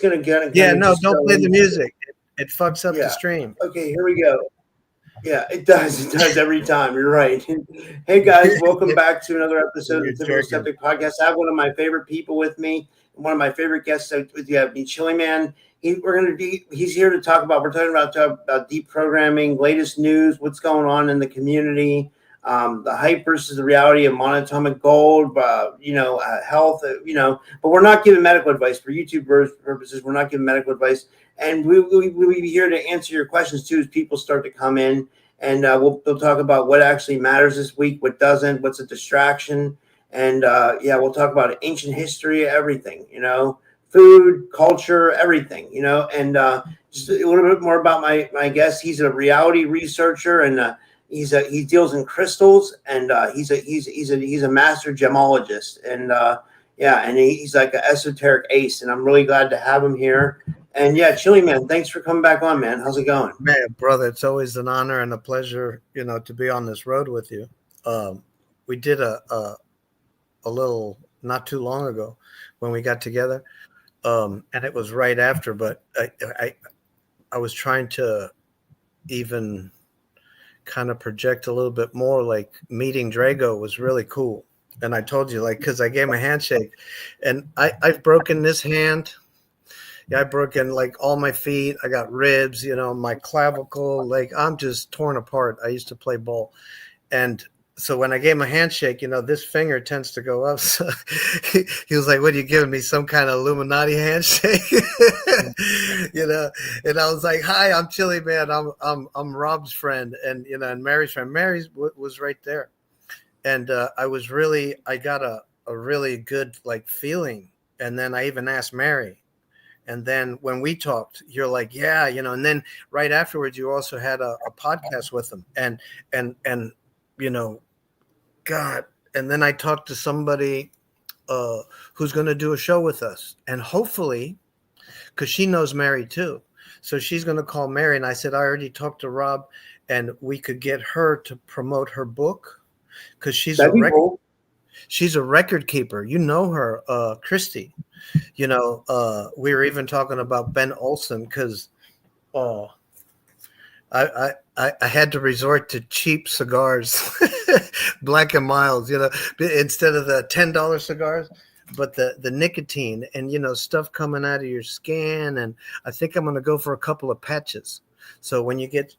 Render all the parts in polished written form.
gonna get Yeah, kind of no, just don't go play the into music. It fucks up the yeah. stream. Okay, here we go. Yeah, it does. It does every time. You're right. Hey guys, welcome back to another episode of You're the Typical jerking. Skeptic Podcast. I have one of my favorite people with me, one of my favorite guests with you, Chileman. He's here to talk about. We're talking about deprogramming, latest news, what's going on in the community, the hype versus the reality of Monoatomic Gold, health, But we're not giving medical advice for YouTube purposes. We're not giving medical advice, and we'll be here to answer your questions too as people start to come in. And we'll talk about what actually matters this week, what doesn't, what's a distraction, and we'll talk about ancient history, everything, food, culture, everything, and just a little bit more about my guest. He's a reality researcher, and he deals in crystals, and he's a master gemologist, and he's like an esoteric ace, and I'm really glad to have him here. And yeah, Chili Man, thanks for coming back on, man. How's it going? Man, brother, it's always an honor and a pleasure, to be on this road with you. We did a little not too long ago when we got together, and it was right after. But I was trying to even kind of project a little bit more. Like meeting Drago was really cool, and I told you, like, because I gave him a handshake, and I've broken this hand. Yeah, I broken like all my feet. I got ribs, my clavicle. Like I'm just torn apart. I used to play ball, and so when I gave him a handshake, this finger tends to go up. So he was like, "What are you giving me? Some kind of Illuminati handshake?" And I was like, "Hi, I'm Chili Man. I'm Rob's friend, and and Mary's friend. Mary's was right there, and I got a really good like feeling, and then I even asked Mary. And then when we talked, you're like, yeah, and then right afterwards, you also had a podcast with them. And, God. And then I talked to somebody who's going to do a show with us. And hopefully, because she knows Mary too. So she's going to call Mary. And I said, I already talked to Rob and we could get her to promote her book because she's cool. She's a record keeper. You know her, Christy. We were even talking about Ben Olson because I had to resort to cheap cigars, Black and Milds, instead of the $10 cigars, but the nicotine and, stuff coming out of your skin. And I think I'm going to go for a couple of patches. So when you get,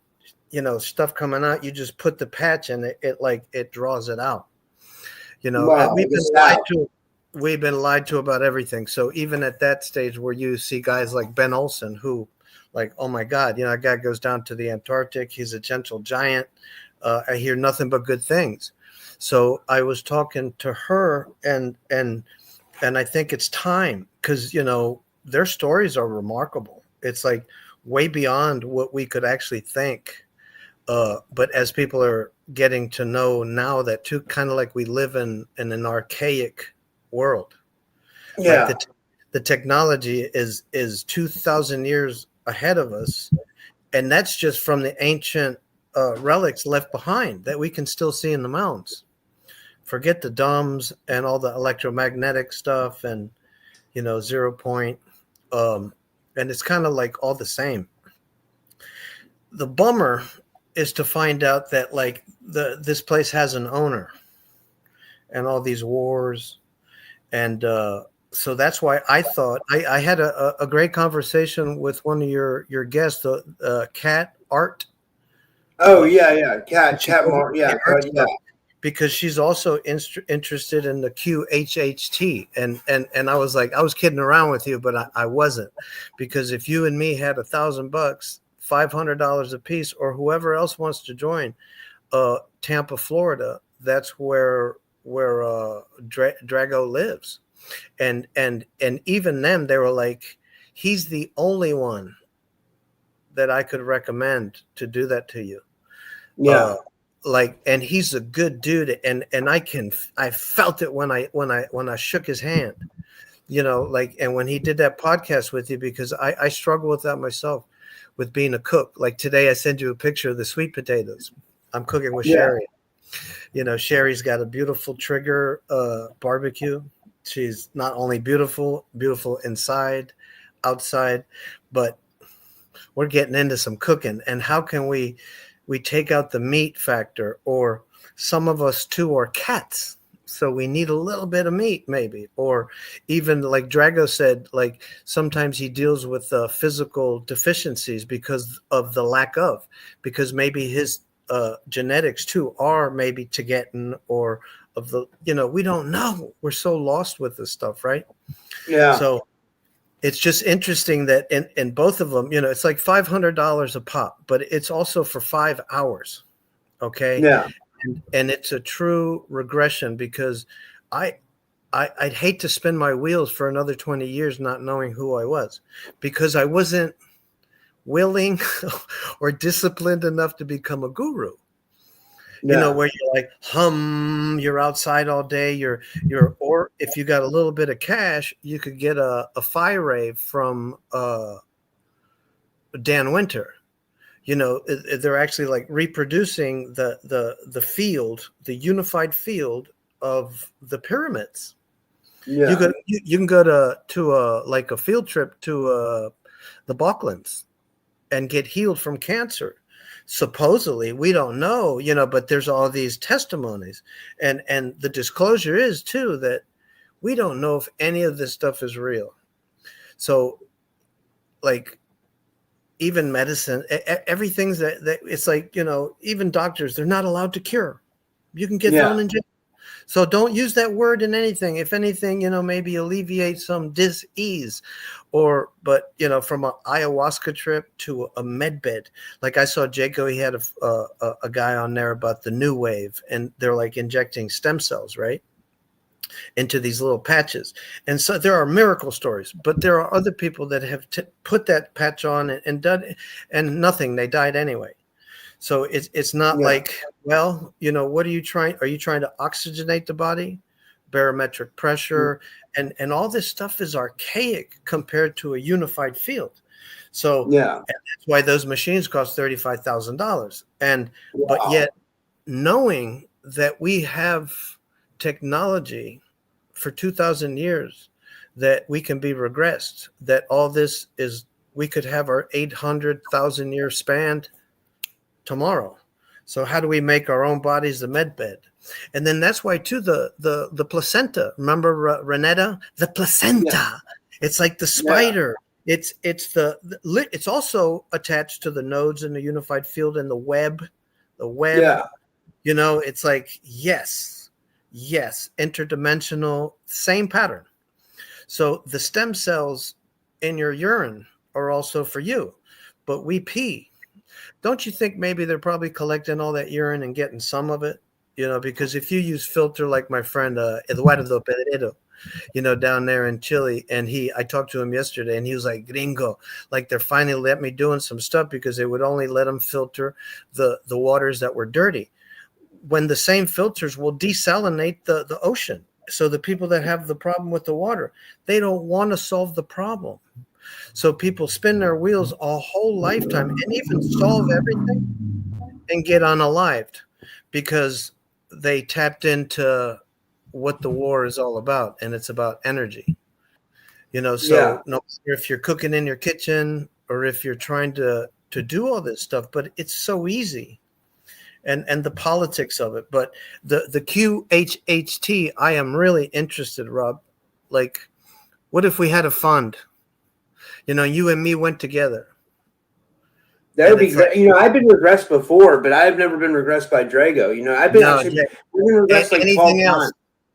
stuff coming out, you just put the patch and it draws it out. Wow, we've been lied to about everything. So even at that stage where you see guys like Ben Olson, who like, oh my God, that guy goes down to the Antarctic. He's a gentle giant. I hear nothing but good things. So I was talking to her and I think it's time because, their stories are remarkable. It's like way beyond what we could actually think. But as people are getting to know now that too, kind of like we live in an archaic world. Yeah. Like the technology is 2,000 years ahead of us. And that's just from the ancient relics left behind that we can still see in the mounds. Forget the dumbs and all the electromagnetic stuff and, 0 point. And it's kind of like all the same. The bummer is to find out that like this place has an owner and all these wars. And so that's why I thought I had a great conversation with one of your guests, Kat Art. Oh yeah, Kat Mark, yeah, because she's also interested in the QHHT, and I was like, I was kidding around with you, but I wasn't, because if you and me had $1,000, $500 a piece, or whoever else wants to join, Tampa, Florida, that's where Drago lives. And even them, they were like, he's the only one that I could recommend to do that to you. Yeah. And he's a good dude. And I felt it when I shook his hand, and when he did that podcast with you, because I struggle with that myself, with being a cook. Like today, I sent you a picture of the sweet potatoes I'm cooking with Sherry. Sherry's got a beautiful trigger barbecue. She's not only beautiful inside, outside, but we're getting into some cooking. And how can we take out the meat factor? Or some of us too are cats, so we need a little bit of meat maybe. Or even like Drago said, like sometimes he deals with physical deficiencies because of the lack of, because maybe his genetics too are maybe Tibetan or of the, we don't know. We're so lost with this stuff, right? Yeah. So it's just interesting that in both of them, it's like $500 a pop, but it's also for 5 hours. Okay. Yeah. And it's a true regression, because I'd hate to spin my wheels for another 20 years not knowing who I was, because I wasn't willing or disciplined enough to become a guru. Yeah. Where you're like, you're outside all day, or if you got a little bit of cash, you could get a phi rave from Dan Winter. They're actually like reproducing the field, the unified field of the pyramids. Yeah. You can go to a field trip to the Balkans and get healed from cancer. Supposedly, we don't know, but there's all these testimonies, and the disclosure is too that we don't know if any of this stuff is real. So, like, even medicine, everything's that it's like, even doctors, they're not allowed to cure. You can get thrown in jail. So don't use that word in anything. If anything, maybe alleviate some dis-ease, but from an ayahuasca trip to a med bed. Like I saw Jaco, he had a guy on there about the new wave, and they're like injecting stem cells, right, into these little patches. And so there are miracle stories, but there are other people that have put that patch on and done, and nothing, they died anyway. So it's not like, well, what are you trying? Are you trying to oxygenate the body, barometric pressure, and all this stuff is archaic compared to a unified field. So and that's why those machines cost $35,000. But yet, knowing that we have technology for 2,000 years, that we can be regressed, that all this is, we could have our 800,000 year span tomorrow. So how do we make our own bodies the med bed? And then that's why too the placenta. Remember Renetta? The placenta. Yeah. It's like the spider. Yeah. It's also attached to the nodes in the unified field and the web. The web. Yeah. It's like yes, interdimensional, same pattern. So the stem cells in your urine are also for you, but we pee. Don't you think maybe they're probably collecting all that urine and getting some of it? Because if you use filter like my friend Eduardo Pedredo, down there in Chile, and I talked to him yesterday, and he was like, gringo, like they're finally let me doing some stuff, because they would only let them filter the waters that were dirty, when the same filters will desalinate the ocean. So the people that have the problem with the water, they don't want to solve the problem. So people spin their wheels a whole lifetime and even solve everything and get unalived, because they tapped into what the war is all about, and it's about energy. So no matter if you're cooking in your kitchen or if you're trying to do all this stuff, but it's so easy. And the politics of it. But the QHHT, I am really interested, Rob. Like, what if we had a fund? You and me went together. That would be great. Like, I've been regressed before, but I've never been regressed by Drago. I've been regressed like 12 times.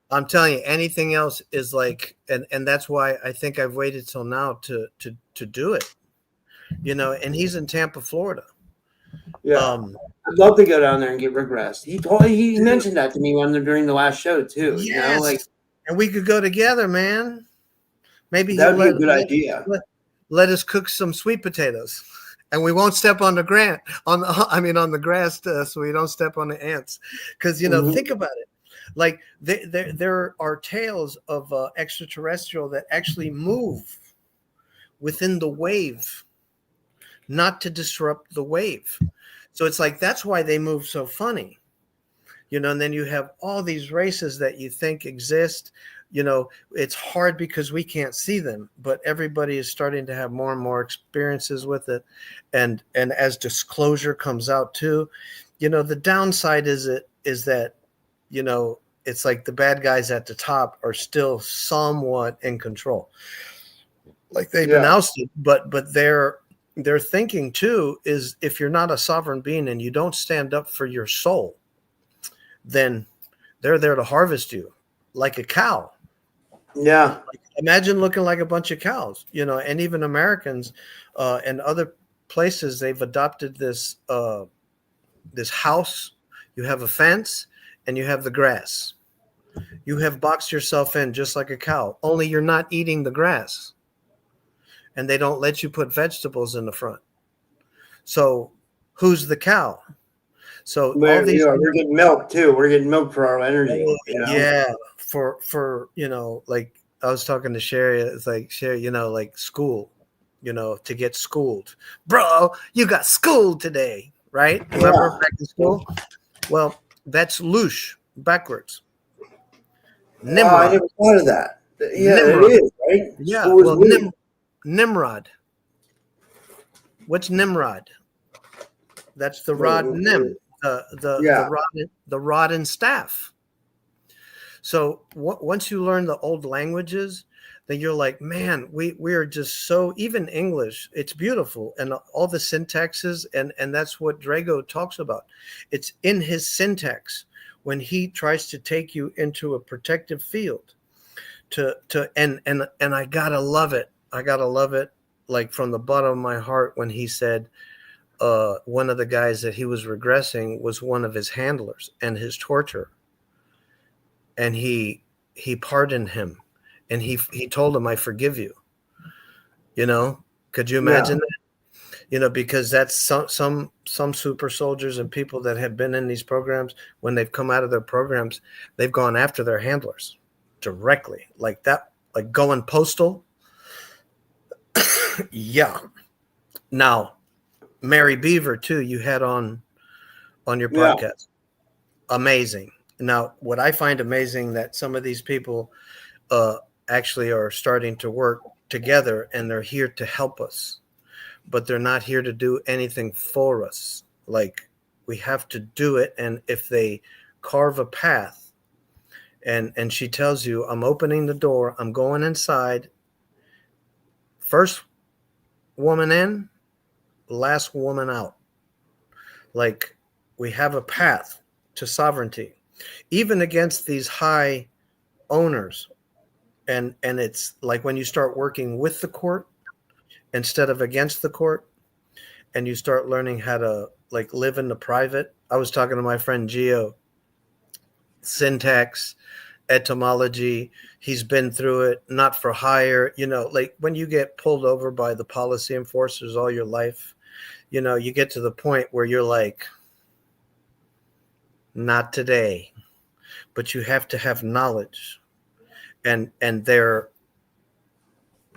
I'm telling you, anything else is like, and that's why I think I've waited till now to do it. And he's in Tampa, Florida. Yeah, I'd love to go down there and get regressed. He mentioned that to me during the last show too. Yes. And we could go together, man. Maybe that would be a good idea. Let us cook some sweet potatoes, and we won't step on the on the grass, so we don't step on the ants. Because think about it, like there are tales of extraterrestrial that actually move within the wave, not to disrupt the wave. So it's like that's why they move so funny. and then you have all these races that you think exist. It's hard because we can't see them, but everybody is starting to have more and more experiences with it. And as disclosure comes out too, the downside is that, it's like the bad guys at the top are still somewhat in control. Like they've been ousted, but their thinking too is, if you're not a sovereign being and you don't stand up for your soul, then they're there to harvest you like a cow. Yeah. Imagine looking like a bunch of cows, and even Americans and other places, they've adopted this house. You have a fence and you have the grass. You have boxed yourself in just like a cow, only you're not eating the grass. And they don't let you put vegetables in the front. So who's the cow? So we're getting milk too. We're getting milk for our energy. Yeah. For like I was talking to Sherry, it's like, Sherry, like school, to get schooled. Bro, you got schooled today, right? Remember back in school? Well, that's loosh backwards. Nimrod. I never thought of that. Yeah, Nimrod. It is, right? Yeah. Well, Nimrod. What's Nimrod? That's the rod Nim, the rod and staff. So once you learn the old languages, then you're like, man, we are just so, even English, it's beautiful, and all the syntaxes, and that's what Drago talks about. It's in his syntax when he tries to take you into a protective field and I gotta love it. Like from the bottom of my heart when he said one of the guys that he was regressing was one of his handlers and his torturer. And he pardoned him, and he told him, I forgive you. Could you imagine that? Because that's some super soldiers and people that have been in these programs, when they've come out of their programs, they've gone after their handlers directly, like that, like going postal. Yeah. Now, Mary Beaver too, you had on your podcast. Amazing. Now, what I find amazing, that some of these people actually are starting to work together, and they're here to help us, but they're not here to do anything for us. Like, we have to do it. And if they carve a path and she tells you, I'm opening the door, I'm going inside, first woman in, last woman out. Like, we have a path to sovereignty, even against these high owners. And it's like when you start working with the court instead of against the court, and you start learning how to like live in the private. I was talking to my friend Gio, syntax, etymology. He's been through it, not for hire. Like when you get pulled over by the policy enforcers all your life, you get to the point where you're like, not today, but you have to have knowledge, and they're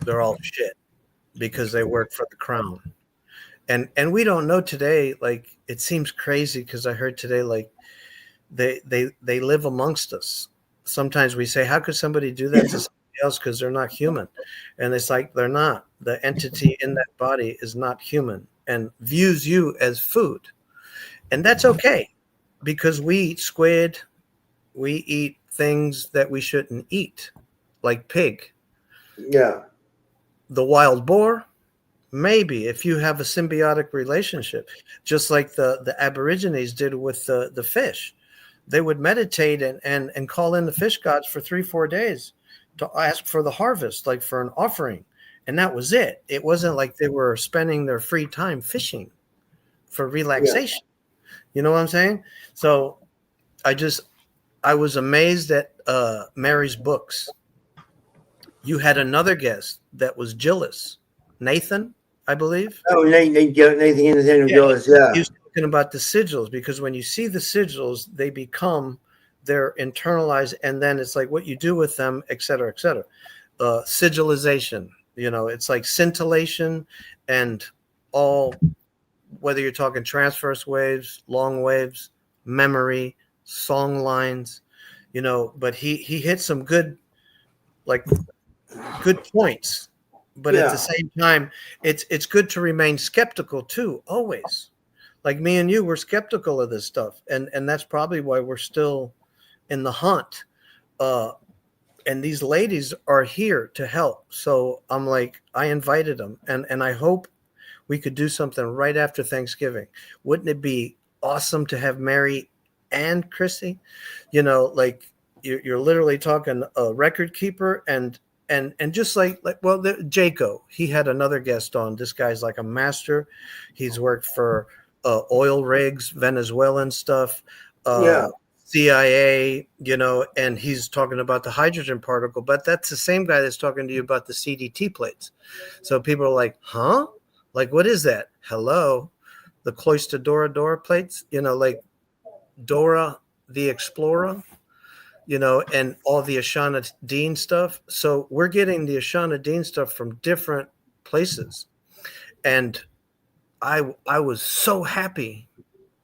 all shit because they work for the crown. And we don't know today, like, it seems crazy because I heard today, like, they live amongst us. Sometimes we say, how could somebody do that to somebody else? Because they're not human. And it's like, they're not. The entity in that body is not human and views you as food. And that's okay, because we eat squid, we eat things that we shouldn't eat, like pig. Yeah. The wild boar, maybe, if you have a symbiotic relationship, just like the Aborigines did with the fish. They would meditate and call in the fish gods for 3-4 days to ask for the harvest, like for an offering. And that was it. It wasn't like they were spending their free time fishing for relaxation. Yeah. You know what I'm saying? So I was amazed at Mary's books. You had another guest that was Gillis, Nathan, I believe. Oh, Nathan Gillis, yeah. He was talking about the sigils, because when you see the sigils, they become, they're internalized, and then it's like what you do with them, et cetera, et cetera. Sigilization, it's like scintillation, and all, whether you're talking transverse waves, long waves, memory, song lines, but he hit some good points. But at the same time, it's good to remain skeptical too, always. Like me and you, we're skeptical of this stuff, and that's probably why we're still in the hunt. And these ladies are here to help. So I'm like, I invited them, and I hope we could do something right after Thanksgiving. Wouldn't it be awesome to have Mary and Chrissy? Like you're literally talking a record keeper and just like Jaco, he had another guest on. This guy's like a master. He's worked for oil rigs, Venezuelan stuff. CIA, and he's talking about the hydrogen particle, but that's the same guy that's talking to you about the CDT plates. So people are like, huh? Like, what is that? Hello? The Cloister Dora plates, like Dora the Explorer, and all the Ashana Dean stuff. So we're getting the Ashana Dean stuff from different places. And I was so happy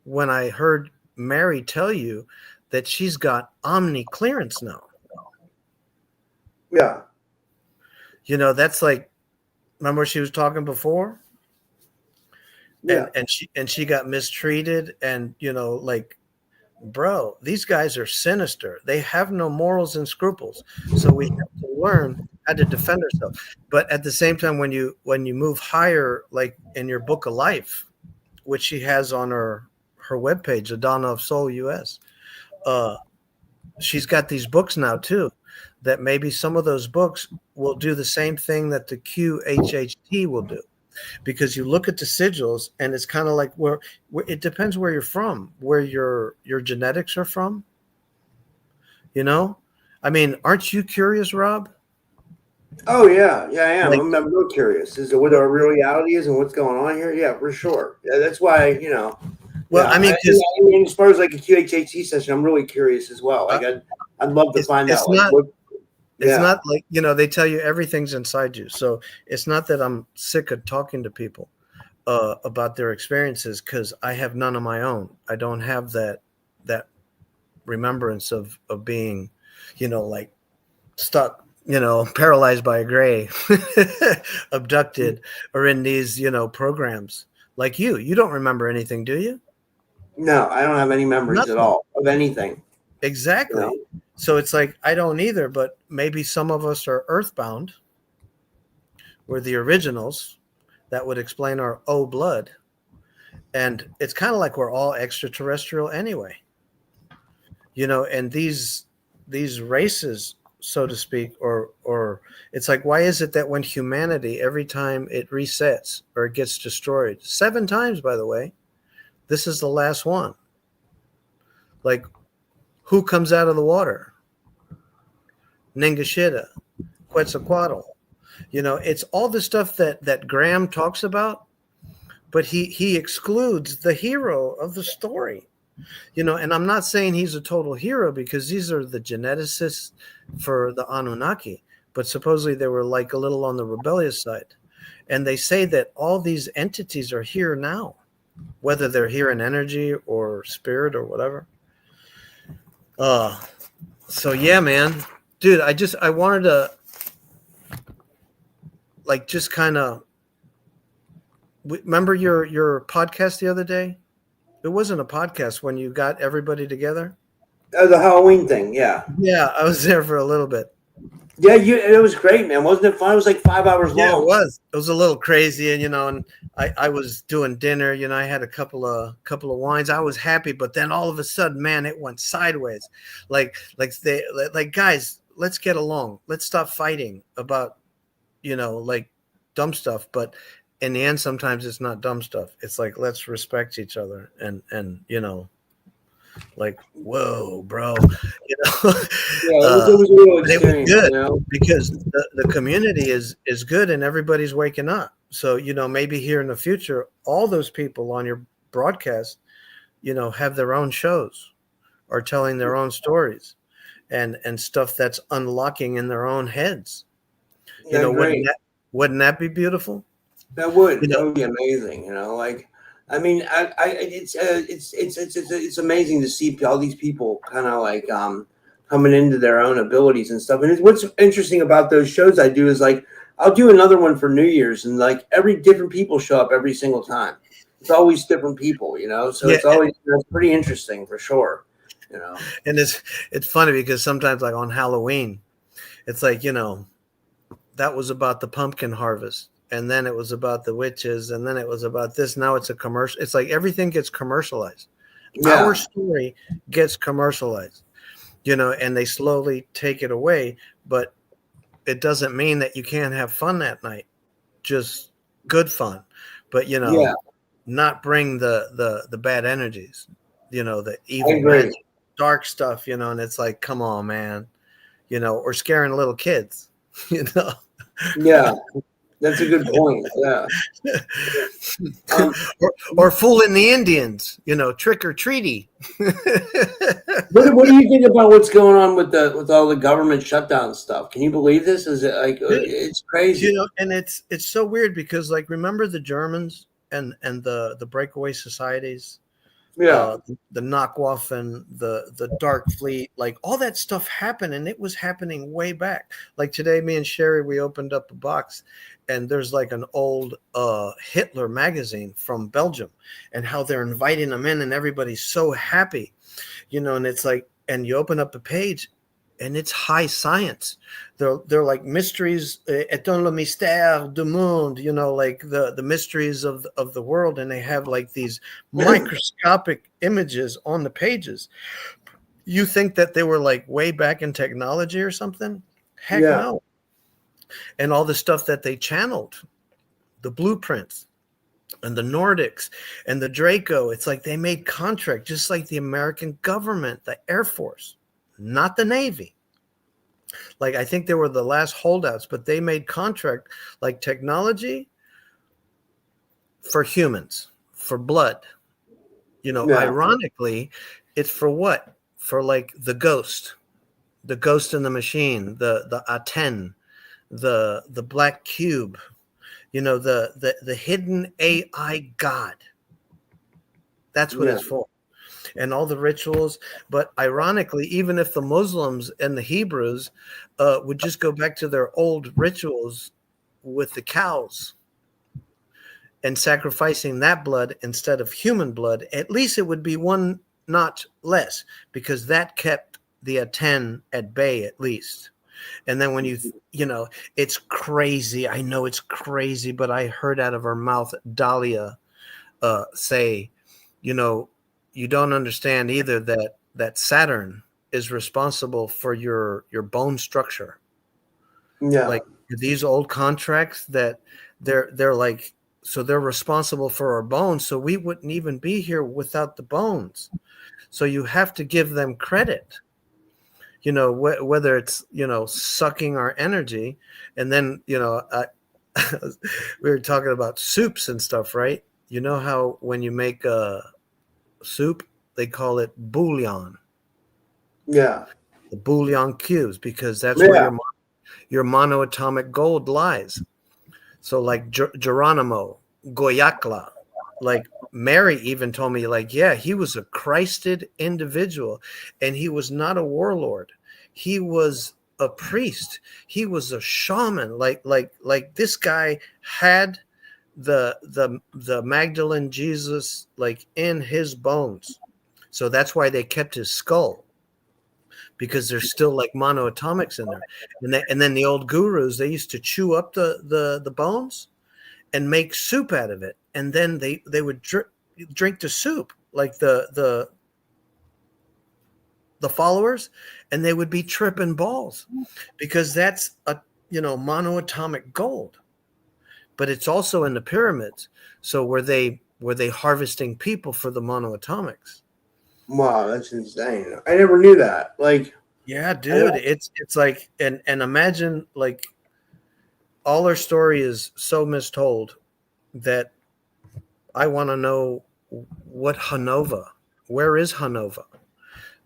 when I heard Mary tell you that she's got Omni clearance now. Yeah. That's like, remember she was talking before? Yeah. And she got mistreated, and like, bro, these guys are sinister. They have no morals and scruples. So we have to learn how to defend ourselves. But at the same time, when you move higher, like in your book of life, which she has on her webpage, the Donna of Soul US, she's got these books now too, that maybe some of those books will do the same thing that the QHHT will do. Because you look at the sigils, and it's kind of like where it depends where you're from, where your genetics are from. I mean, aren't you curious, Rob? Oh yeah, I am. I'm real curious as to what our real reality is and what's going on here. Yeah, for sure. Yeah, that's why Well, I mean, as far as like a QHHT session, I'm really curious as well. Like I'd love to find out. It's not like, they tell you everything's inside you. So it's not that I'm sick of talking to people about their experiences, because I have none of my own. I don't have that remembrance of being, like stuck, paralyzed by a gray, abducted, or in these, programs. Like you don't remember anything, do you? No, I don't have any memories at all of anything. Exactly. So it's like, I don't either, but maybe some of us are earthbound. We're the originals. That would explain our blood. And it's kind of like we're all extraterrestrial anyway. And these races, so to speak, or it's like, why is it that when humanity, every time it resets or it gets destroyed, 7 times, by the way, this is the last one. Like, who comes out of the water? Ningashita, Quetzalcoatl. It's all the stuff that Graham talks about, but he excludes the hero of the story. And I'm not saying he's a total hero, because these are the geneticists for the Anunnaki, but supposedly they were like a little on the rebellious side. And they say that all these entities are here now, whether they're here in energy or spirit or whatever. So yeah, man. Dude, I wanted to like just kind of remember your podcast the other day? It wasn't a podcast when you got everybody together. The Halloween thing, yeah. Yeah, I was there for a little bit. Yeah, it was great, man. Wasn't it fun? It was like 5 hours long. Yeah, it was. It was a little crazy, and and I was doing dinner. I had a couple of wines. I was happy, but then all of a sudden, man, it went sideways. Like guys, let's get along. Let's stop fighting about like dumb stuff. But in the end, sometimes it's not dumb stuff. It's like, let's respect each other, and like, whoa, bro, Yeah, it was a real experience, it was good because the community is good and everybody's waking up. So maybe here in the future, all those people on your broadcast have their own shows or telling their own stories and stuff that's unlocking in their own heads. Yeah, wouldn't that be beautiful? That would be amazing. Like I mean, it's amazing to see all these people kind of like coming into their own abilities and stuff. And what's interesting about those shows I do is like I'll do another one for New Year's, and like every different people show up every single time. It's always different people, you know. So Yeah, it's always pretty interesting for sure, you know. and it's funny because sometimes like on Halloween, it's like, you know, that was about the pumpkin harvest, and then it was about the witches, and then it was about this. Now it's a commercial. It's like everything gets commercialized. Yeah, Our story gets commercialized, you know, and they slowly take it away. But it doesn't mean that you can't have fun that night, just good fun. But, you know, yeah, not bring the bad energies, you know, the I evil agree. magic, dark stuff, you know. And it's like, come on, man, you know, or scaring little kids, you know. Yeah, that's a good point. Yeah. Um, or fooling the Indians, you know, trick or treaty. what do you think about what's going on with all the government shutdown stuff? Can you believe this? Is it like it's crazy? You know, and it's so weird because, like, remember the Germans and the breakaway societies, Yeah, the knockoff and the dark fleet, like all that stuff happened, and it was happening way back. Like today, me and Sherry, we opened up a box, and there's like an old Hitler magazine from Belgium, and how they're inviting them in, and everybody's so happy, you know. And it's like, and you open up a page, and it's high science. They're like mysteries, étant le mystère du monde, you know, like the mysteries of the world, and they have like these microscopic images on the pages. You think that they were like way back in technology or something? Heck yeah, no. And all the stuff that they channeled, the blueprints and the Nordics and the Draco, it's like they made contract just like the American government, the Air Force, not the Navy. Like, I think they were the last holdouts, but they made contract like technology for humans, for blood. You know, yeah, ironically, it's for what? For like the ghost in the machine, the Aten, the black cube, you know, the hidden AI god. That's what yeah, it's for. And all the rituals. But ironically, even if the Muslims and the Hebrews would just go back to their old rituals with the cows and sacrificing that blood instead of human blood, at least it would be one notch less, because that kept the Aten at bay at least. And then when you know, it's crazy. I know it's crazy, but I heard out of her mouth Dahlia say, you know, you don't understand either that Saturn is responsible for your bone structure. yeah, Like these old contracts that they're like, so they're responsible for our bones, so we wouldn't even be here without the bones. So you have to give them credit, you know, whether it's, you know, sucking our energy. And then, you know, we were talking about soups and stuff, right? You know how when you make a soup, they call it bouillon, yeah, the bouillon cubes, because that's where yeah, your monoatomic gold lies. So like Geronimo, Goyakla, like Mary even told me, like, yeah, he was a Christed individual, and he was not a warlord. He was a priest. He was a shaman. Like this guy had the Magdalene Jesus like in his bones. So that's why they kept his skull, because there's still like monoatomics in there. And then the old gurus, they used to chew up the bones and make soup out of it, and then they would drink the soup, like the followers, and they would be tripping balls, because that's a, you know, monoatomic gold. But it's also in the pyramids. So were they harvesting people for the monoatomics? wow, that's insane. I never knew that. Like, Yeah, dude, it's like, and imagine, like, all our story is so mistold that I want to know what Hanova, where is Hanova?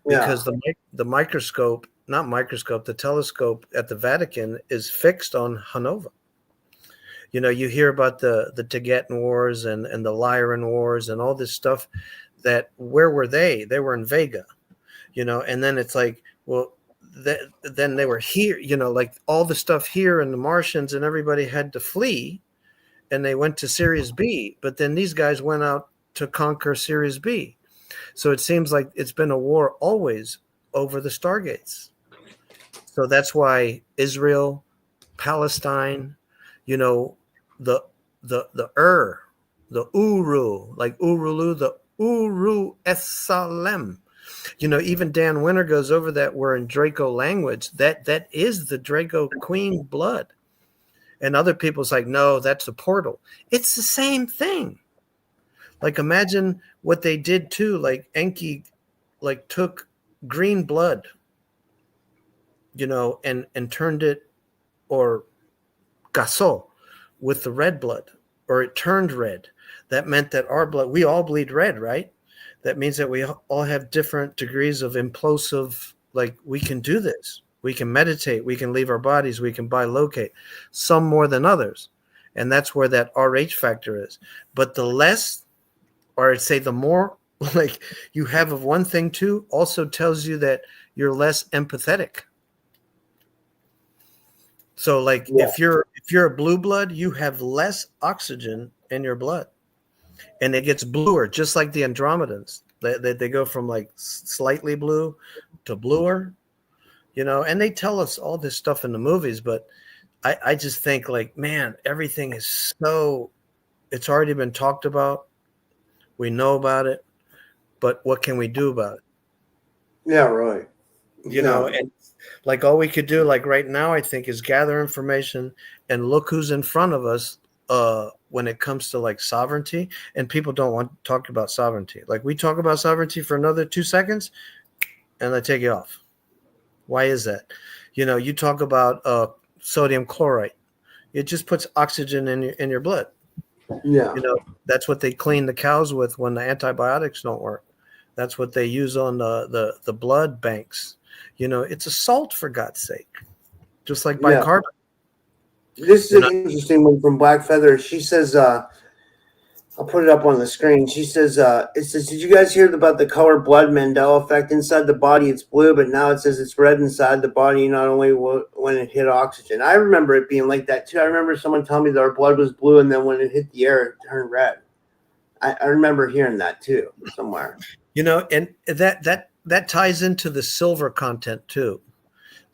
yeah, Because the microscope, not microscope, the telescope at the Vatican is fixed on Hanova. You know, you hear about the Tibetan Wars and the Lyran Wars and all this stuff. That where were they? They were in Vega, you know. And then it's like, well, then they were here, you know, like all the stuff here and the Martians and everybody had to flee, and they went to Sirius B. But then these guys went out to conquer Sirius B. So it seems like it's been a war always over the Stargates. So that's why Israel, Palestine, you know, the Uru, like Urulu, the Uru Esalem. You know, even Dan Winter goes over that we're in Draco language. That is the Draco Queen blood. And other people's like, no, that's a portal. It's the same thing. Like, imagine what they did too. Like Enki, like took green blood, you know, and turned it, or gaso, with the red blood, or it turned red. That meant that our blood, we all bleed red, right? That means that we all have different degrees of implosive, like we can do this. We can meditate. We can leave our bodies. We can bilocate, some more than others. And that's where that RH factor is. But the less, or I'd say the more, like you have of one thing too, also tells you that you're less empathetic. So like if you're a blue blood, you have less oxygen in your blood. And it gets bluer, just like the Andromedans. They go from like slightly blue to bluer, you know, and they tell us all this stuff in the movies, but I just think like, man, everything is so, it's already been talked about. We know about it, but what can we do about it? Yeah, right. You know, and like all we could do, like right now, I think, is gather information and look who's in front of us when it comes to like sovereignty. And people don't want to talk about sovereignty. Like we talk about sovereignty for another 2 seconds and they take you off. Why is that? You know, you talk about sodium chloride. It just puts oxygen in your blood. Yeah. You know, that's what they clean the cows with when the antibiotics don't work. That's what they use on the blood banks. You know, it's a salt, for God's sake, just like bicarbonate. This is an interesting one from Black Feather. She says, I'll put it up on the screen. She says, it says, did you guys hear about the color blood Mandela effect? Inside the body, it's blue, but now it says it's red inside the body, not only when it hit oxygen. I remember it being like that, too. I remember someone telling me that our blood was blue, and then when it hit the air, it turned red. I remember hearing that, too, somewhere. You know, and that ties into the silver content, too.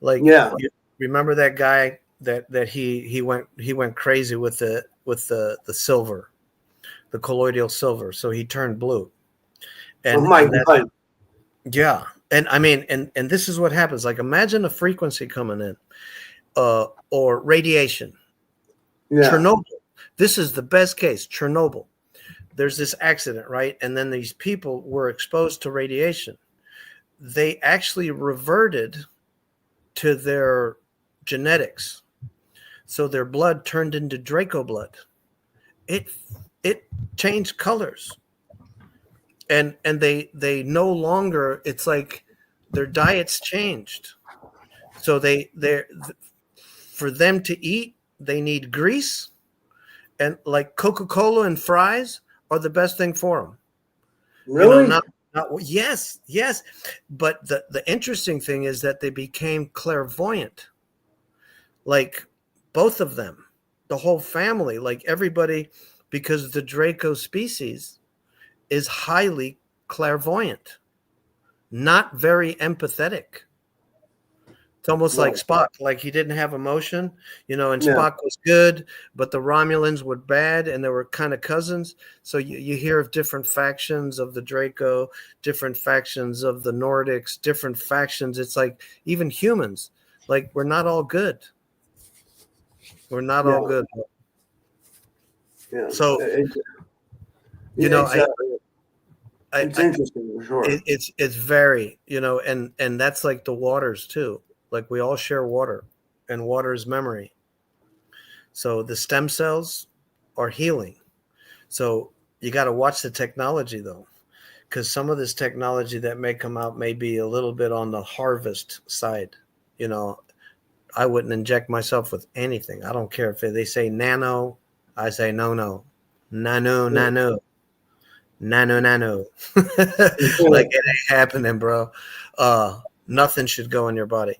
Like, you remember that guy that he went crazy with the silver, the colloidal silver, so he turned blue. And, oh my God. Yeah. And I mean, and this is what happens. Like imagine a frequency coming in, or radiation. Yeah. Chernobyl. This is the best case. Chernobyl. There's this accident, right? And then these people were exposed to radiation. They actually reverted to their genetics. So their blood turned into Draco blood. It changed colors. And they no longer, it's like their diets changed. So they're for them to eat, they need grease, and like Coca-Cola and fries are the best thing for them. Really? You know, yes. But the interesting thing is that they became clairvoyant. Like both of them, the whole family, like everybody, because the Draco species is highly clairvoyant, not very empathetic. It's almost like Spock, like he didn't have emotion, you know, and Spock was good, but the Romulans were bad and they were kind of cousins. So you hear of different factions of the Draco, different factions of the Nordics, different factions. It's like even humans, like we're not all good. We're not all good. Yeah. So, you know, it's interesting for sure. It's very, you know, and that's like the waters too. Like we all share water, and water is memory. So the stem cells are healing. So you got to watch the technology though, because some of this technology that may come out may be a little bit on the harvest side. You know, I wouldn't inject myself with anything. I don't care if they say nano, I say no, no, nano, nano, nano, nano. Like it ain't happening, bro. Nothing should go in your body.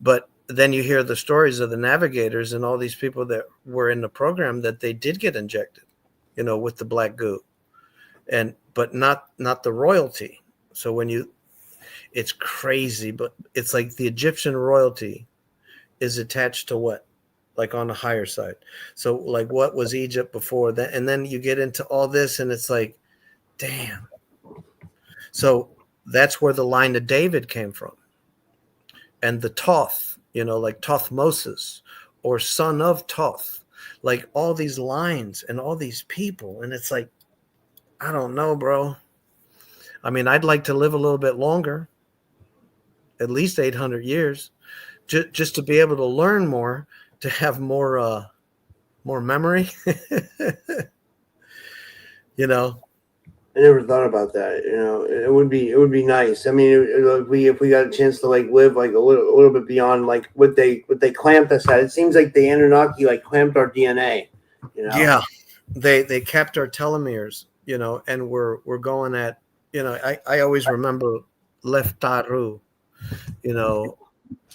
But then you hear the stories of the navigators and all these people that were in the program that they did get injected, with the black goo, but not the royalty. So it's crazy, but it's like the Egyptian royalty is attached to what? Like on the higher side. So like what was Egypt before that? And then you get into all this and it's like, damn. So that's where the line of David came from. And the Toth, like Tothmosis or son of Toth, like all these lines and all these people. And it's like, I don't know, bro. I mean, I'd like to live a little bit longer, at least 800 years, just to be able to learn more, to have more memory. I never thought about that. It would be nice. I mean, if we got a chance to like live like a little bit beyond like what they clamped us at. It seems like the Anunnaki like clamped our DNA. Yeah, they kept our telomeres. And we're going at. I always remember Leftaru.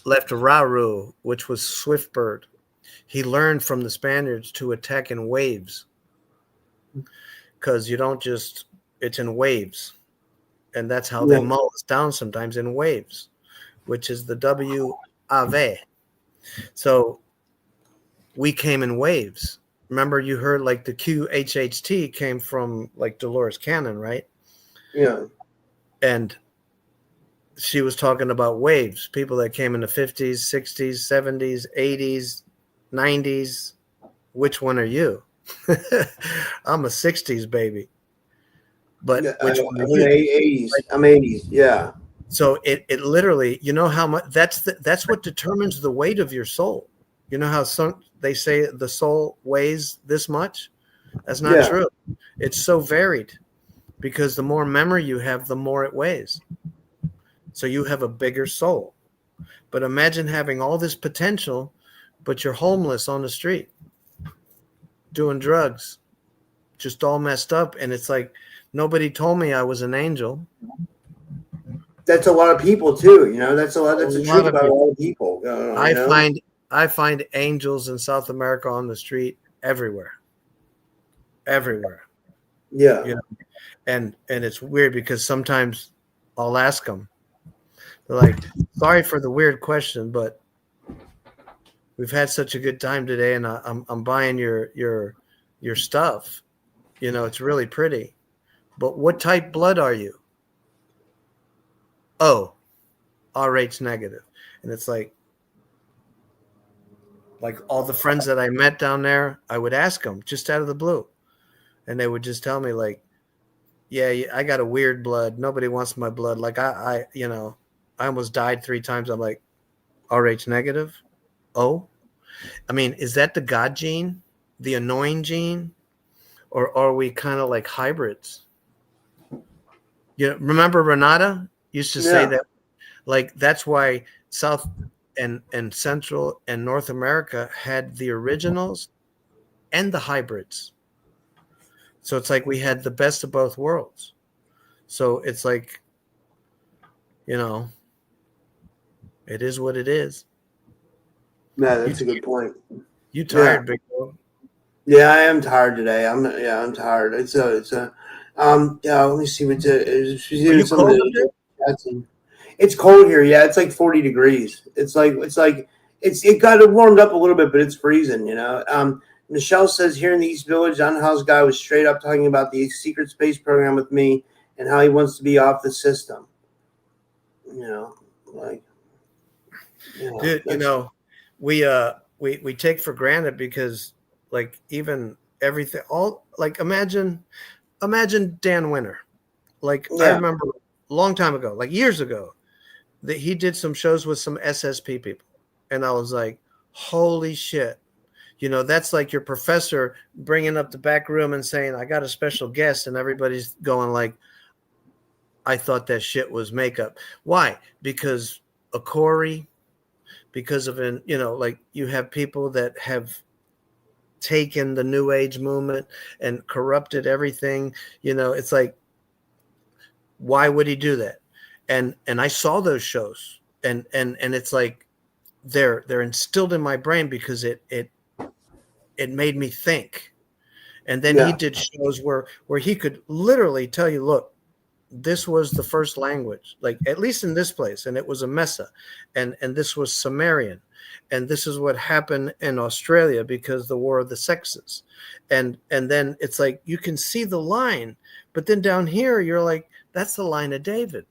Leftaru, which was Swiftbird. He learned from the Spaniards to attack in waves, because you don't just. It's in waves, and that's how they mull us down sometimes, in waves, which is the WAV. So we came in waves. Remember, you heard like the QHHT came from like Dolores Cannon, right? Yeah. And she was talking about waves, people that came in the 50s, 60s, 70s, 80s, 90s. Which one are you? I'm a 60s baby. But which one? I'm 80s. I'm 80s. Yeah. So it literally, how much that's what determines the weight of your soul. You know how they say the soul weighs this much? That's not true. It's so varied, because the more memory you have, the more it weighs. So you have a bigger soul. But imagine having all this potential, but you're homeless on the street, doing drugs, just all messed up. And it's like, nobody told me I was an angel. That's a lot of people too. That's a truth about a lot of people. I find angels in South America on the street everywhere. Yeah. And it's weird, because sometimes I'll ask them. They're like, sorry for the weird question, but we've had such a good time today, and I'm buying your stuff. It's really pretty. But what type blood are you? Oh, RH negative. And it's like all the friends that I met down there, I would ask them just out of the blue. And they would just tell me like, yeah, I got a weird blood. Nobody wants my blood. Like I almost died 3 times. I'm like, RH negative. Oh, I mean, is that the God gene, the annoying gene, or are we kind of like hybrids? Remember Renata used to say that, like, that's why South and Central and North America had the originals and the hybrids. So it's like we had the best of both worlds. So it's like, it is what it is. Yeah, that's a good point. You tired, big boy? Yeah, I am tired today. I'm tired. Let me see what's it's cold here. Yeah, it's like 40 degrees. It got warmed up a little bit, but it's freezing, Michelle says, here in the East Village, unhoused guy was straight up talking about the secret space program with me and how he wants to be off the system. Dude, we take for granted, because like even everything, all like imagine Dan Winter. Like I remember a long time ago, like years ago, that he did some shows with some SSP people, and I was like, holy shit. That's like your professor bringing up the back room and saying, I got a special guest, and everybody's going like, I thought that shit was makeup. Why? Because a Corey, because of like you have people that have taken the New Age movement and corrupted everything. It's like, why would he do that? And I saw those shows, and it's like they're instilled in my brain because it made me think. And then he did shows where he could literally tell you, look, this was the first language, like at least in this place, and it was a Mesa, and this was Sumerian, and this is what happened in Australia because the War of the Sexes, and then it's like you can see the line, but then down here you're like, that's the line of David,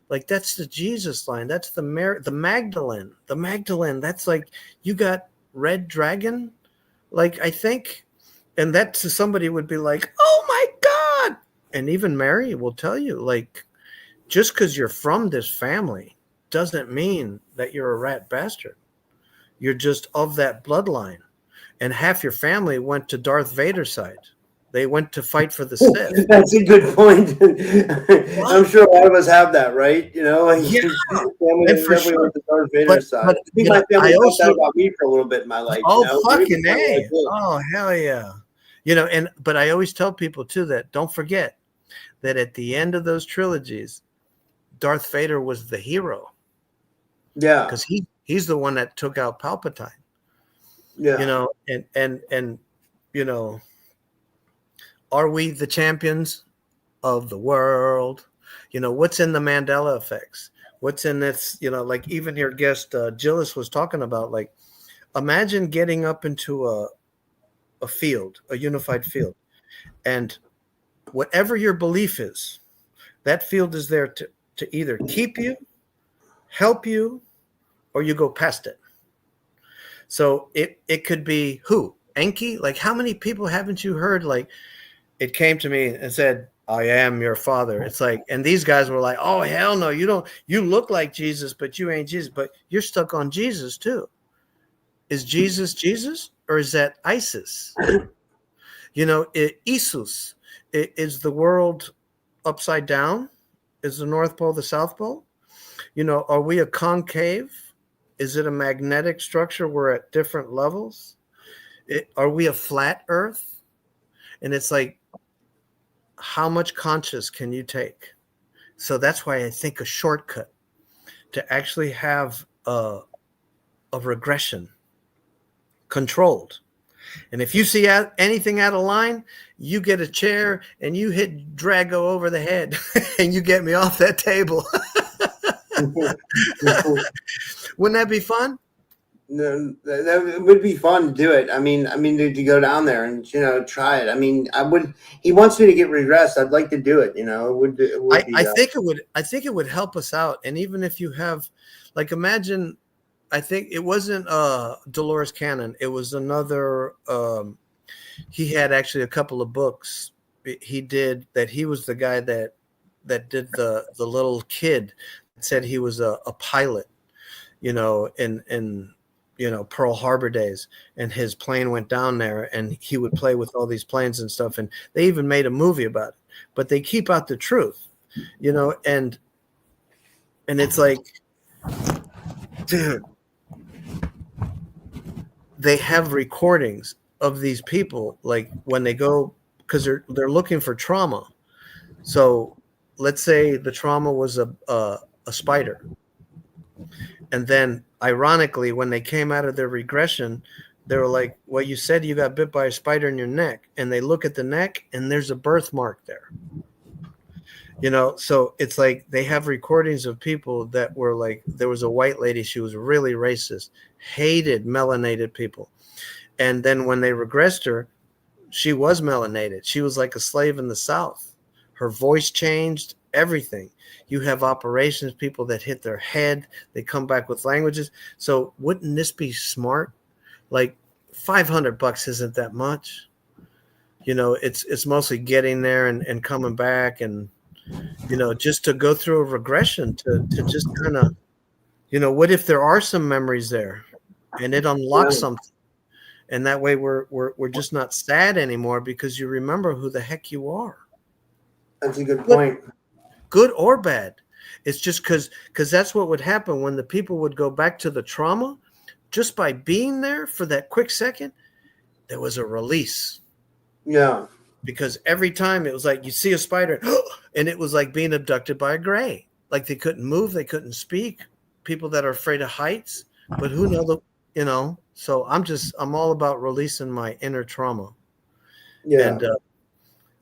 like that's the Jesus line, that's the Magdalene, that's like, you got Red Dragon, like, I think, and that to somebody would be like, oh my God. And even Mary will tell you, like, just because you're from this family doesn't mean that you're a rat bastard. You're just of that bloodline. And half your family went to Darth Vader's side. They went to fight for the Sith. That's a good point. I'm sure a lot of us have that, right? Like, yeah, and for sure. Went to Darth Vader's side. I think my family felt that about me for a little bit in my life. Oh, fucking A. Oh, hell yeah. But I always tell people too that don't forget that at the end of those trilogies, Darth Vader was the hero. Yeah. Because he's the one that took out Palpatine. Yeah. And are we the champions of the world? What's in the Mandela effects? What's in this, like even your guest, Gillis was talking about, like, imagine getting up into a field, a unified field, and whatever your belief is, that field is there to either keep you, help you, or you go past it. So it could be who? Enki? Like, how many people haven't you heard, like, it came to me and said, I am your father. It's like, and these guys were like, oh, hell no, you don't, you look like Jesus, but you ain't Jesus, but you're stuck on Jesus too. Is Jesus Jesus, or is that ISIS? Isus. Is the world upside down? Is the North Pole the South Pole? Are we a concave? Is it a magnetic structure? We're at different levels. Are we a flat Earth? And it's like, how much conscious can you take? So that's why I think a shortcut to actually have a regression controlled. And if you see anything out of line, you get a chair and you hit Drago over the head and you get me off that table. Wouldn't that be fun? No, that would be fun to do it. I mean, to go down there and try it. I mean, I would. He wants me to get regressed. I'd like to do it. It would. I think it would. I think it would help us out. And even if you have, like, imagine. I think it wasn't Dolores Cannon. It was another. He had actually a couple of books. He did that. He was the guy that did the little kid that said he was a pilot. In Pearl Harbor days, and his plane went down there, and he would play with all these planes and stuff. And they even made a movie about it. But they keep out the truth, and it's like, dude. They have recordings of these people, like when they go, because they're looking for trauma. So let's say the trauma was a spider, and then ironically, when they came out of their regression, they were like, well, you said you got bit by a spider in your neck, and they look at the neck and there's a birthmark there. So it's like they have recordings of people that were like, there was a white lady, she was really racist, hated melanated people. And then when they regressed her, she was melanated. She was like a slave in the South. Her voice changed, everything. You have operations, people that hit their head, they come back with languages. So wouldn't this be smart? Like $500 isn't that much. It's mostly getting there and coming back, and just to go through a regression to just kind of, what if there are some memories there and it unlocks something, and that way we're just not sad anymore because you remember who the heck you are. That's a good point. Good or bad. It's just because that's what would happen when the people would go back to the trauma, just by being there for that quick second, there was a release. Yeah. Because every time it was like you see a spider and it was like being abducted by a gray. Like they couldn't move, they couldn't speak. People that are afraid of heights, but who know the, you know. So I'm all about releasing my inner trauma. Yeah. And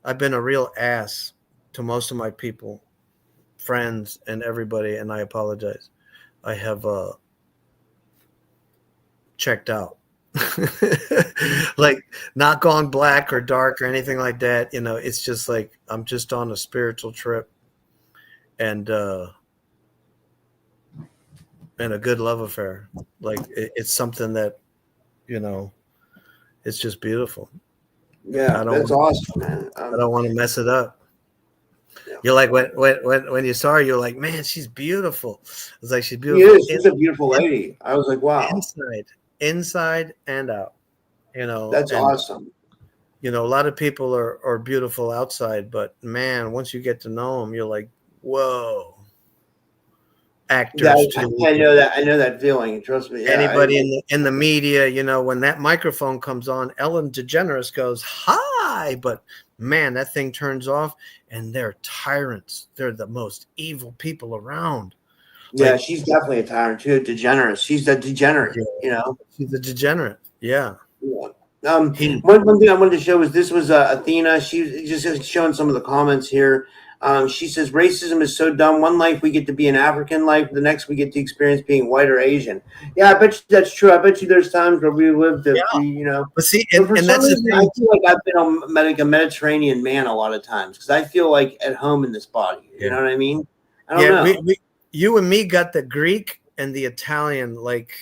I've been a real ass to most of my people, friends, and everybody, and I apologize. I have checked out. Like not gone black or dark or anything like that. You know, it's just like I'm just on a spiritual trip and a good love affair. Like it's something that, you know, it's just beautiful. Yeah, that's awesome, man. I don't want to mess it up. Yeah. You're like when you saw her, you're like, man, she's beautiful. It's like she's She beautiful. is. She's a beautiful lady. I was like, wow. Inside and out. You know, That's and awesome. you know, a lot of people are beautiful outside, but man, once you get to know them, you're like, whoa. Actors too. I know that. I know that feeling. Trust me. Yeah, anybody in the media, you know, when that microphone comes on, Ellen DeGeneres goes, hi, but man, that thing turns off and they're tyrants. They're the most evil people around. Yeah, like, she's definitely a tyrant too. Degenerate. She's a degenerate. Yeah. You know, she's a degenerate. Yeah. Yeah. One thing I wanted to show was this was Athena. She just showing some of the comments here. She says racism is so dumb. One life we get to be an African life, the next we get to experience being white or Asian. Yeah, I bet you that's true. I bet you there's times where we live to be, you know. But see, but for and some that's reason, I feel like I've been a Mediterranean man a lot of times because I feel like at home in this body. You know what I mean? I don't know. You and me got the Greek and the Italian, like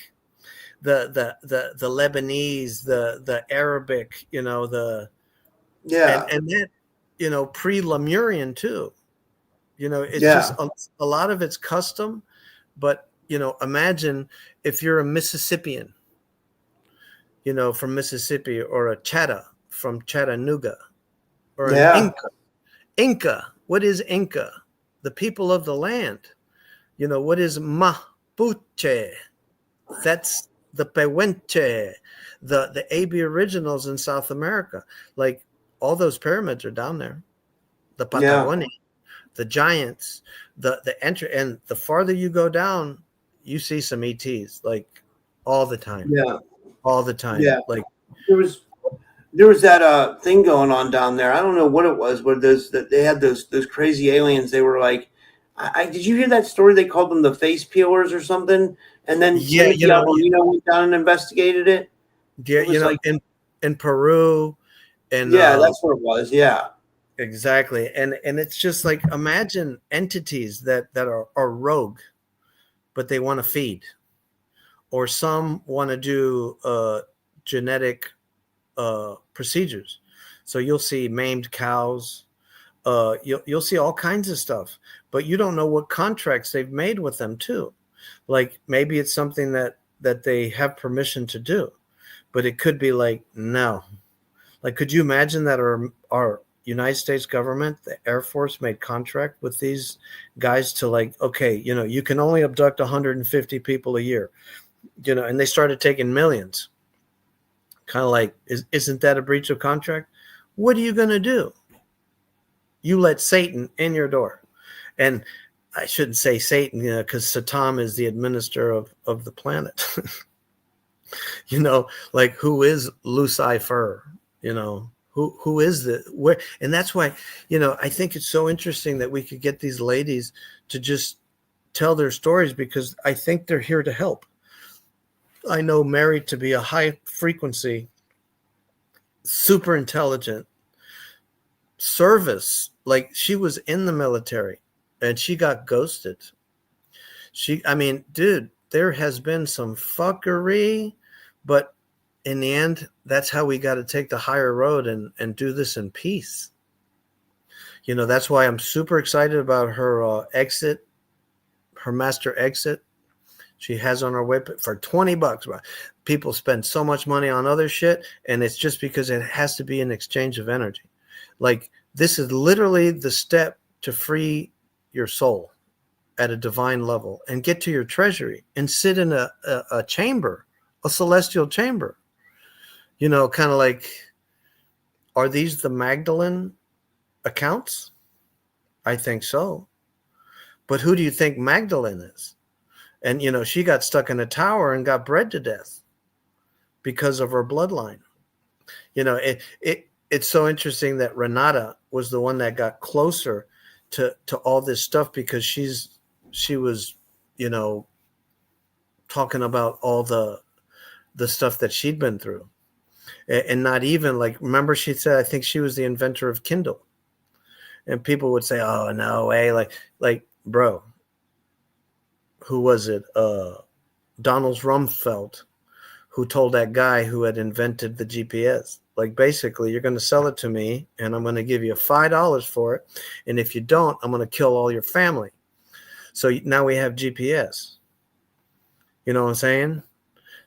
the Lebanese, the Arabic, you know, and that, you know, pre-Lemurian too. You know, it's just a lot of it's custom, but you know, imagine if you're a Mississippian, you know, from Mississippi, or a Chatta from Chattanooga, or an Inca. What is Inca? The people of the land. You know, what is Mapuche? That's the Pehuenche, the Aboriginals in South America. Like all those pyramids are down there. The Patagonia, the giants, the entry, and the farther you go down, you see some ETs like all the time. Yeah. All the time. Yeah. Like there was that thing going on down there. I don't know what it was, but they had those crazy aliens. They were like, did you hear that story? They called them the face peelers or something. And then Timothy Alberino went down and investigated it. Yeah, you know, like, in Peru, and that's what it was. Yeah, exactly. And it's just like, imagine entities that are rogue, but they want to feed, or some want to do genetic procedures. So you'll see maimed cows. You'll see all kinds of stuff, but you don't know what contracts they've made with them too. Like maybe it's something that they have permission to do, but it could be like, no. Like, could you imagine that our United States government, the Air Force, made contract with these guys to like, okay, you know, you can only abduct 150 people a year, you know, and they started taking millions. Kind of like, isn't that a breach of contract? What are you going to do? You let Satan in your door. And I shouldn't say Satan, you know, because Satan is the administrator of the planet. You know, like, who is Lucifer? You know, who is where? And that's why, you know, I think it's so interesting that we could get these ladies to just tell their stories, because I think they're here to help. I know Mary to be a high frequency, super intelligent, service. Like, she was in the military and she got ghosted. I mean, dude, there has been some fuckery, but in the end, that's how we got to take the higher road and do this in peace. You know, that's why I'm super excited about her exit, her master exit. She has on her website for $20. People spend so much money on other shit, and it's just because it has to be an exchange of energy. Like, this is literally the step to free your soul at a divine level and get to your treasury and sit in a chamber, a celestial chamber. kind of like, are these the Magdalene accounts? I think so. But who do you think Magdalene is? And, she got stuck in a tower and got bred to death because of her bloodline. It's so interesting that Renata was the one that got closer to all this stuff, because she was, talking about all the stuff that she'd been through. And not even like, remember she said, I think she was the inventor of Kindle. And people would say, oh, no way. Like, bro, who was it? Donald Rumsfeld, who told that guy who had invented the GPS, like, basically, you're going to sell it to me and I'm going to give you $5 for it. And if you don't, I'm going to kill all your family. So now we have GPS. You know what I'm saying?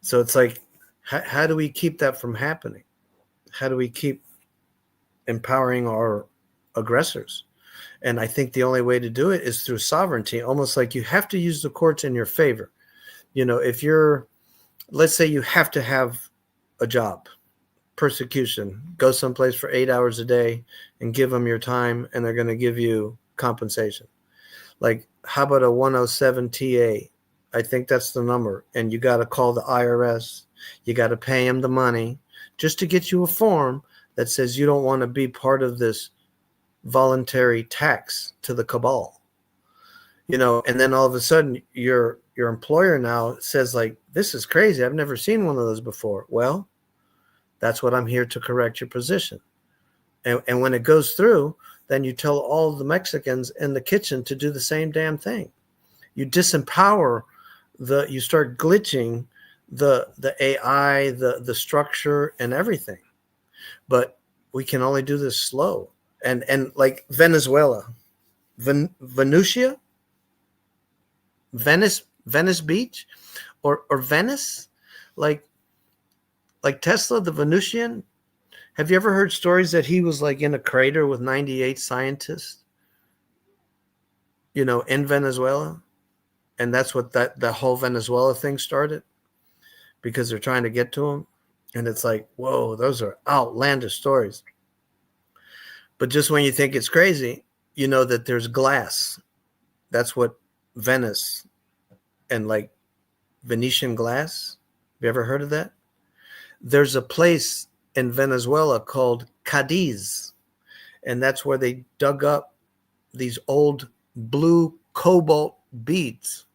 So it's like, how do we keep that from happening? How do we keep empowering our aggressors? And I think the only way to do it is through sovereignty, almost like you have to use the courts in your favor. If let's say you have to have a job, persecution, go someplace for 8 hours a day and give them your time, and they're going to give you compensation. Like, how about a 107 TA? I think that's the number. And you got to call the IRS. You got to pay them the money just to get you a form that says you don't want to be part of this voluntary tax to the cabal. And then all of a sudden your employer now says, like, this is crazy. I've never seen one of those before. Well, that's what I'm here to correct your position. And when it goes through, then you tell all the Mexicans in the kitchen to do the same damn thing. You disempower you start glitching the AI, the structure and everything. But we can only do this slow. And like Venezuela, Venetia, Venice Beach, or Venice, like Tesla, the Venusian. Have you ever heard stories that he was like in a crater with 98 scientists, in Venezuela? And that's what that whole Venezuela thing started, because they're trying to get to him. And it's like, whoa, those are outlandish stories. But just when you think it's crazy, that there's glass. That's what Venice and like Venetian glass. Have you ever heard of that? There's a place in Venezuela called Cadiz. And that's where they dug up these old blue cobalt beads.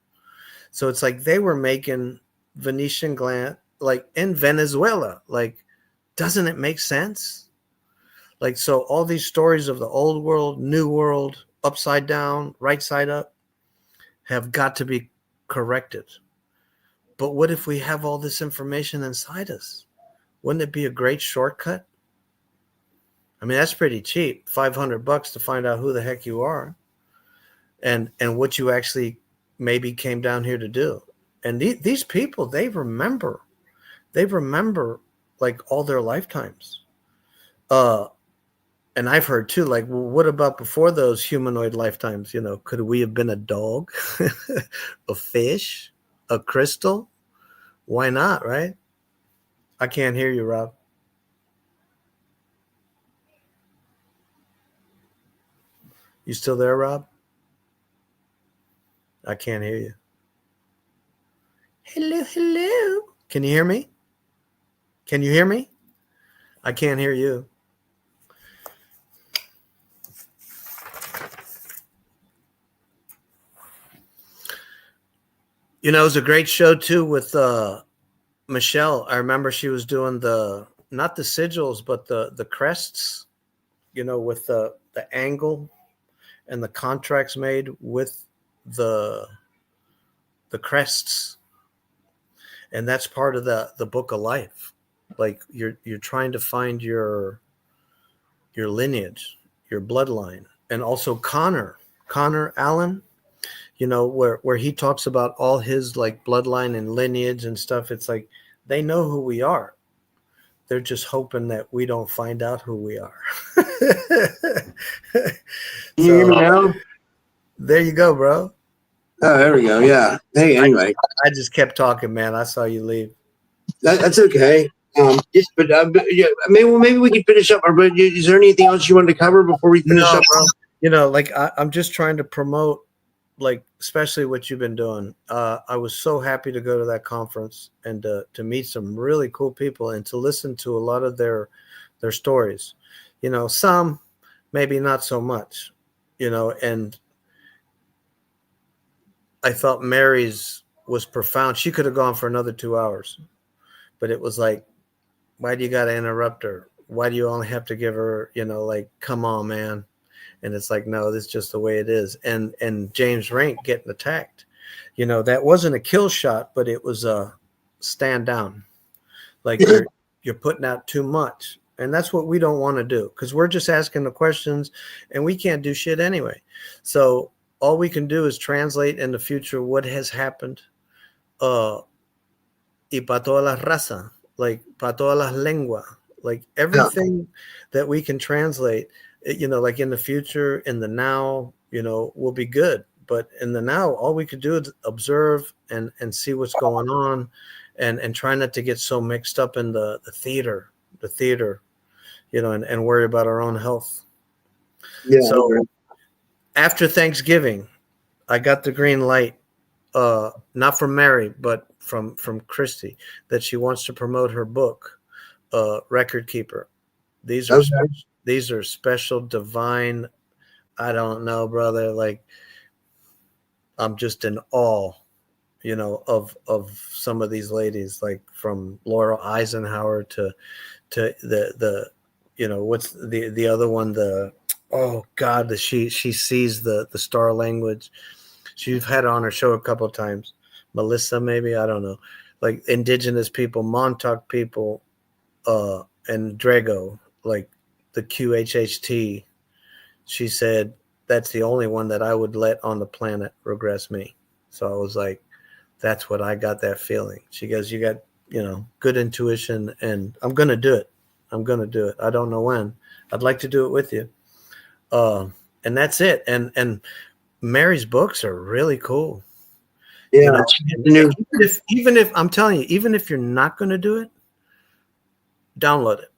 So it's like they were making Venetian glass like in Venezuela. Like, doesn't it make sense? Like, so all these stories of the old world, new world, upside down, right side up, have got to be corrected. But what if we have all this information inside us? Wouldn't it be a great shortcut? I mean, that's pretty cheap, $500 to find out who the heck you are and what you actually maybe came down here to do. And these people, they remember like all their lifetimes. And I've heard too, like, well, what about before those humanoid lifetimes? Could we have been a dog, a fish, a crystal? Why not, right? I can't hear you, Rob. You still there, Rob? I can't hear you. Hello, hello. Can you hear me? Can you hear me? I can't hear you. It was a great show too with Michelle. I remember she was doing not the sigils, but the crests, with the angle and the contracts made with the crests. And that's part of the book of life. Like you're trying to find your lineage, your bloodline. And also Connor Allen, where he talks about all his like bloodline and lineage and stuff. It's like they know who we are. They're just hoping that we don't find out who we are. Can you hear me now? There you go, bro. Oh, there we go. Yeah. Hey, anyway. I just kept talking, man. I saw you leave. That's okay. Yeah, maybe we could finish up. But is there anything else you wanted to cover before we finish up? Bro. You know, like I'm just trying to promote, like, especially what you've been doing. I was so happy to go to that conference and to meet some really cool people and to listen to a lot of their stories. You know, some maybe not so much, you know, and I thought Mary's was profound. She could have gone for another 2 hours, but it was like, why do you got to interrupt her? Why do you only have to give her, you know, like, come on, man. And it's like, no, this is just the way it is. And James Rank getting attacked, you know, that wasn't a kill shot, but it was a stand down. Like you're putting out too much. And that's what we don't want to do, because we're just asking the questions and we can't do shit anyway. So all we can do is translate in the future what has happened. Y para toda la raza, like para todas las lenguas, like everything that we can translate. You know, like in the future, in the now, you know, will be good. But in the now, all we could do is observe and see what's going on and try not to get so mixed up in the theater, you know, and worry about our own health. Yeah. So after Thanksgiving, I got the green light, not from Mary, but from Christy, that she wants to promote her book, Record Keeper. These are special, divine. I don't know, brother. Like, I'm just in awe, you know, of some of these ladies, like from Laura Eisenhower to the you know, what's the other one? Oh God, she sees the star language. She's had on her show a couple of times. Melissa, maybe, I don't know. Like indigenous people, Montauk people, and Drago, like the QHHT. She said that's the only one that I would let on the planet regress me. So I was like, that's what I got, that feeling. She goes, you got, you know, good intuition, and I'm gonna do it. I don't know when. I'd like to do it with you. And that's it. And Mary's books are really cool. Yeah. You know, even if I'm telling you, even if you're not going to do it, download it.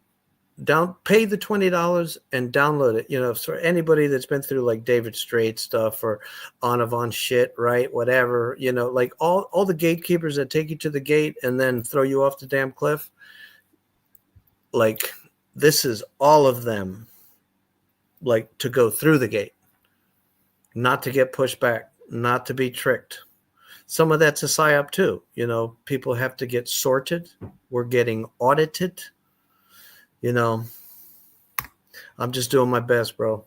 Pay the $20 and download it. You know, for anybody that's been through like David Strait stuff or Anavon shit, right? Whatever, you know, like all the gatekeepers that take you to the gate and then throw you off the damn cliff. Like, this is all of them, like, to go through the gate, not to get pushed back, not to be tricked. Some of that's a psy-op too. You know, people have to get sorted. We're getting audited. You know, I'm just doing my best, bro.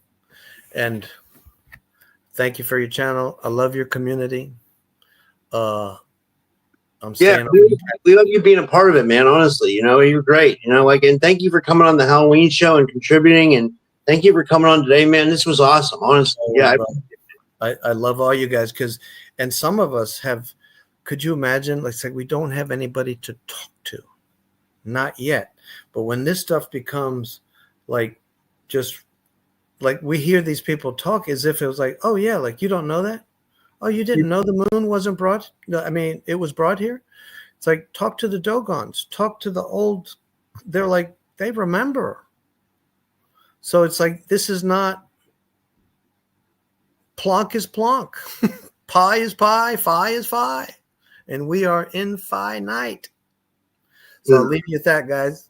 And thank you for your channel. I love your community. I'm staying. We love you being a part of it, man. Honestly, you know, you're great. You know, like, and thank you for coming on the Halloween show and contributing. And thank you for coming on today, man. This was awesome. Honestly, yeah. I love all you guys, and some of us have. Could you imagine? Like we don't have anybody to talk to, not yet. But when this stuff becomes like, just like we hear these people talk as if it was like, oh yeah, like you don't know that. Oh, you didn't know the moon wasn't brought? No, I mean, it was brought here. It's like, talk to the Dogons, talk to the old. They're like, they remember. So it's like, this is not, plonk is plonk. Pi is pi, phi is phi. And we are infinite. So I'll leave you at that, guys.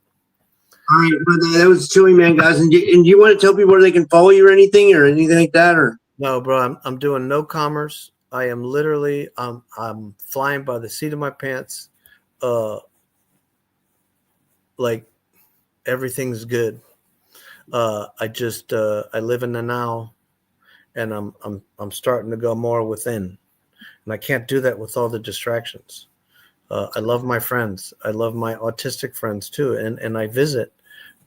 All right, but that was Chileman, guys. And do you want to tell people where they can follow you or anything like that? Or no, bro, I'm doing no commerce. I am literally, I'm flying by the seat of my pants. Like, everything's good. I live in the now, and I'm starting to go more within, and I can't do that with all the distractions. I love my friends. I love my autistic friends too, and I visit,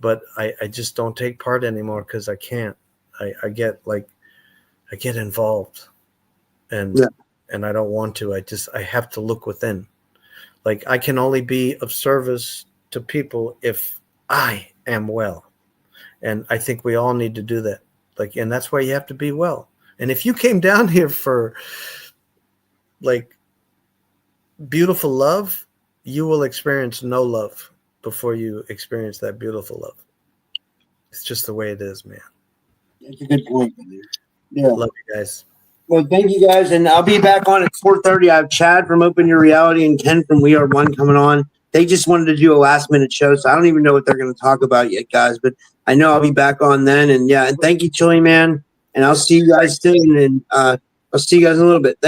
but I just don't take part anymore because I can't. I get involved. And I don't want to. I have to look within. Like, I can only be of service to people if I am well. And I think we all need to do that. Like, and that's why you have to be well. And if you came down here for like beautiful love, you will experience no love. before you experience that beautiful love. It's just the way it is, man. That's a good point. Yeah. Love you guys. Well, thank you guys, and I'll be back on at 4:30. I have Chad from Open Your Reality and Ken from We Are One coming on. They just wanted to do a last-minute show, so I don't even know what they're going to talk about yet, guys. But I know I'll be back on then. And yeah, and thank you, Chileman. And I'll see you guys soon. And I'll see you guys in a little bit. Thank